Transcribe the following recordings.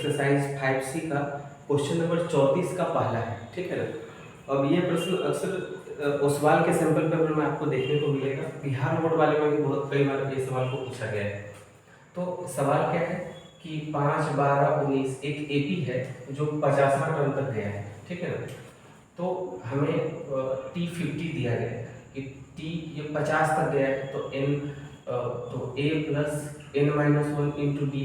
Exercise 5C का question number 34 का पहला है, ठीक है ना। अब ये प्रश्न अक्सर ओसवाल के सैंपल पेपर में आपको देखने को मिलेगा। बिहार बोर्ड वाले में भी बहुत कई बार ये सवाल को पूछा गया है। तो सवाल क्या है कि 5, 12, 19 एक एपी है जो 50वां टर्म तक गया है, ठीक है ना। तो हमें T50 दिया गया है कि T ये 50 तक गया है, तो N तो A plus N-1 into D.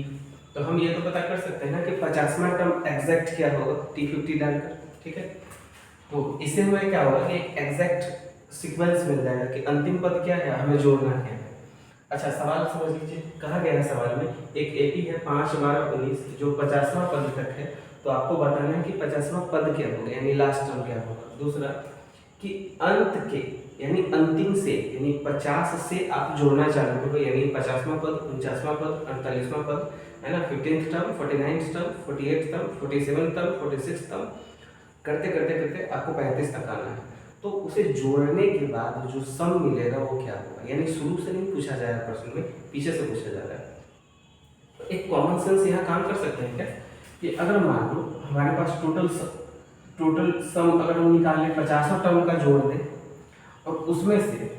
तो हम ये तो पता कर सकते हैं ना कि 50वां टर्म एग्जैक्ट क्या होगा T50 डालकर, ठीक है। तो इससे हमें क्या होगा कि एग्जैक्ट सीक्वेंस मिल जाएगा कि अंतिम पद क्या है, हमें जोड़ना क्या है। अच्छा, सवाल समझ लीजिए। कहा गया है सवाल में एक एपी है 5, 12, 19 जो 50वां पद तक है, तो आपको बताना है कि 50वां पद क्या होगा, यानी लास्ट टर्म क्या होगा। दूसरा कि अंत के यानी अंतिम से यानी 50 से आप जोड़ना चालू करो, यानी 50वां पद, 49वां पद, 48वां पद, है ना, 15th term, 49th term, 48th term, 47th term, 46th term, करते करते करते आपको 35 तक आना है। तो उसे जोड़ने के बाद जो सम मिलेगा वो क्या होगा, यानी शुरू से नहीं पूछा जाएगा प्रश्न में, पीछे से पूछा जा रहा है। तो एक कॉमन सेंस यहाँ काम कर सकते हैं क्या कि अगर मान लो हमारे पास टोटल सम अगर हम निकाल लें 50वां टर्म का जोड़ दें और उसमें से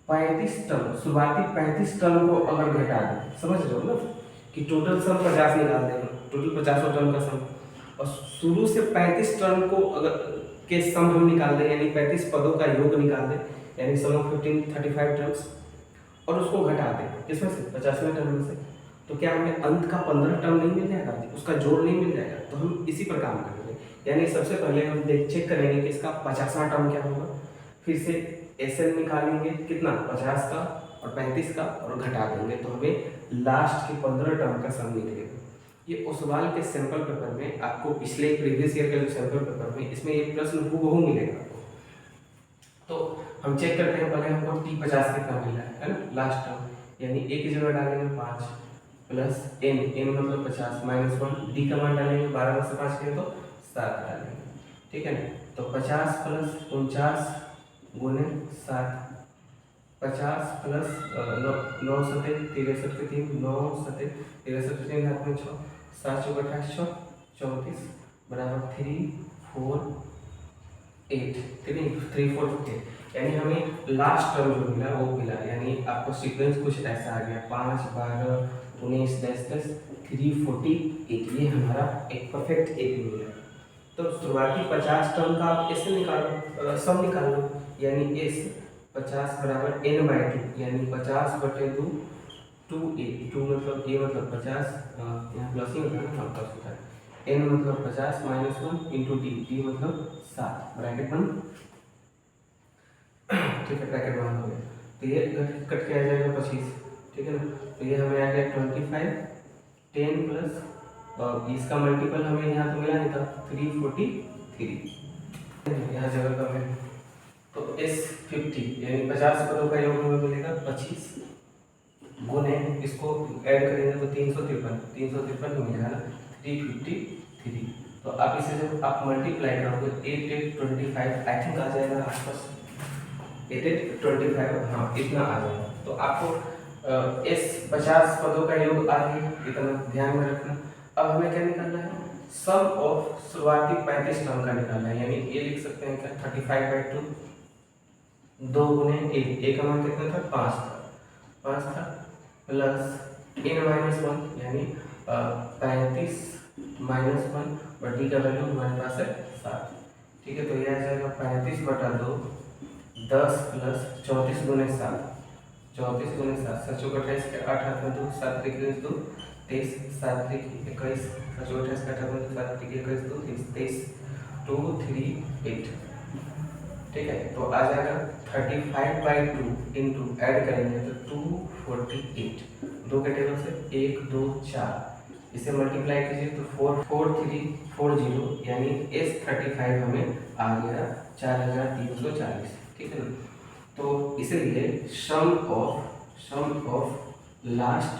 35 टर्म शुरुआती 35 टर्म को अगर घटा दें, समझ रहे हो ना कि टोटल सम 50 निकाल दें, टोटल 50वां टर्म का सम, और शुरू से 35 टर्म को अगर के सम हम निकाल दें, यानी 35 पदों का योग निकाल दें, यानी सम ऑफ 15 35 टर्म्स, और उसको घटा दें किसमें से 50वें टर्म में से, तो क्या हमें अंत का 15 टर्म नहीं मिल जाएगा, उसका जोड़ नहीं मिल जाएगा। तो हम इसी पर काम करेंगे, यानी सबसे पहले हम चेक करेंगे कि इसका 50वां टर्म क्या होगा, फिर से एसएन निकालेंगे कितना 50 का और 35 का और घटा देंगे, तो हमें लास्ट के 15 टर्म का सम निकलेगा। ये ओसवाल के सैंपल पेपर में आपको पिछले प्रीवियस ईयर के जो सैंपल पेपर में इसमें ये प्रश्न हूबहू मिलेगा आपको। तो हम चेक करते हैं पहले हमको T50 कितना मिला है ना, लास्ट टर्म, यानी ए की जगह डालेंगे 5 प्लस N मतलब 50 माइनस 1, डी का मान डालेंगे 12 में से 5 करें तो 7 डालेंगे, ठीक है ना। तो 50 प्लस 49 गुने 7, 50 प्लस 9 सते 63 के 3, 9 सते 63 के 3 हाथ में 6, 7 चौक 28, 34 बराबर 3 4 8 3 4 8, यानी हमें लास्ट टर्म जो मिला वो मिला, यानी आपको सीक्वेंस कुछ ऐसा आ गया 5 12 19 10 10 3 48, ये हमारा एक परफेक्ट एक मिला। तो शुरुआती 50 टर्म का आप ऐसे निकालो, सम निकाल लो, यानी एस 50 बराबर n/2, यानी 50/2 2a, 2 मतलब a मतलब 50, यहाँ प्लस ही होता है ना, प्लस होता है, n मतलब 50 माइनस 1 इंटू डी मतलब 7, ब्रैकेट बंद, ठीक है, ब्रैकेट बंद हो गया। तो ये कट के आ जाएगा 25, ठीक है ना। तो ये हमें आ गया 25, 10 प्लस और इसका मल्टीपल हमें यहाँ तो मिला नहीं था 343, यहाँ जगह कम है, तो S50 यानी 50 पदों का योग हमें मिलेगा 25 गुने, इसको ऐड करेंगे तो 353 मिलेगा ना, 353। तो आप इसे जब आप मल्टीप्लाई करोगे 8 8 25 आई थिंक आ जाएगा आसपास 8 8 25, हाँ इतना आ जाएगा। तो आपको S 50 पदों का योग आ गया, इतना ध्यान में रखना। अब हमें क्या निकालना है, सम ऑफ शुरुआती 35 टर्म का निकालना है, यानी ये लिख सकते हैं क्या 35/2, 2 गुने a का मान कितना था 5 था प्लस n-1 यानी 35 माइनस 1 और डी का वैल्यू हमारे पास है 7, ठीक है। तो ये आ जाएगा 35/2 10 प्लस 34 गुने 7, 34 गुने 7 7 चौक 28 के 8 हाथ में 2, 7 3 2 23, 7 3 21, 7 चौक 28 के 8 हाथ में 2, 7 3 21 2 23 2 3 8, ठीक है। तो आ जाएगा 35/2 इंटू ऐड करेंगे तो 248, 2 के टेबल से 1 2 4, इसे मल्टीप्लाई कीजिए तो 44340, यानी S35 हमें आ गया 4340, ठीक है ना। तो इसीलिए सम ऑफ लास्ट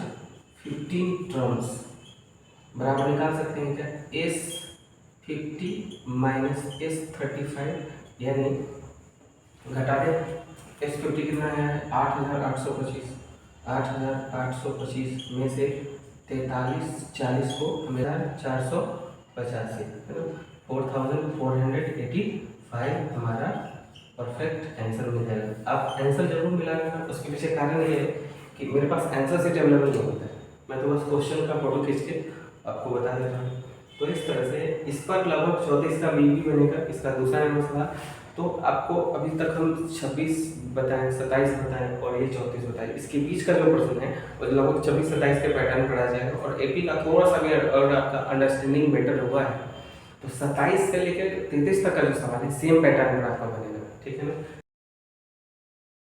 15 टर्म्स बराबर निकाल सकते हैं क्या, S50 माइनस S35, यानी घटा दें, S50 कितना है 8825 में से 4340 को मेरा 485 है ना, 4485 हमारा परफेक्ट आंसर मिल जाएगा। आप आंसर जरूर मिलाएगा, उसके पीछे कारण ये है कि मेरे पास आंसर सीट अवेलेबल नहीं होता है, मैं तो बस क्वेश्चन का फोटो खींच के आपको बता दे रहा हूँ। तो इस तरह से इस पर लगभग 34 का बीबी बनेगा, इसका दूसरा नंबर सवाल। तो आपको अभी तक हम 26 बताएं, 27 बताएं और ये 34 बताएं, इसके बीच का जो प्रश्न है वो लगभग 26-27 के पैटर्न पर आ जाएगा। और एपी का थोड़ा सा भी और आपका अंडरस्टैंडिंग बेटर हुआ है तो 27 से लेकर 33 तक का जो सवाल है सेम पैटर्न पर आपका बनेगा, ठीक है ना।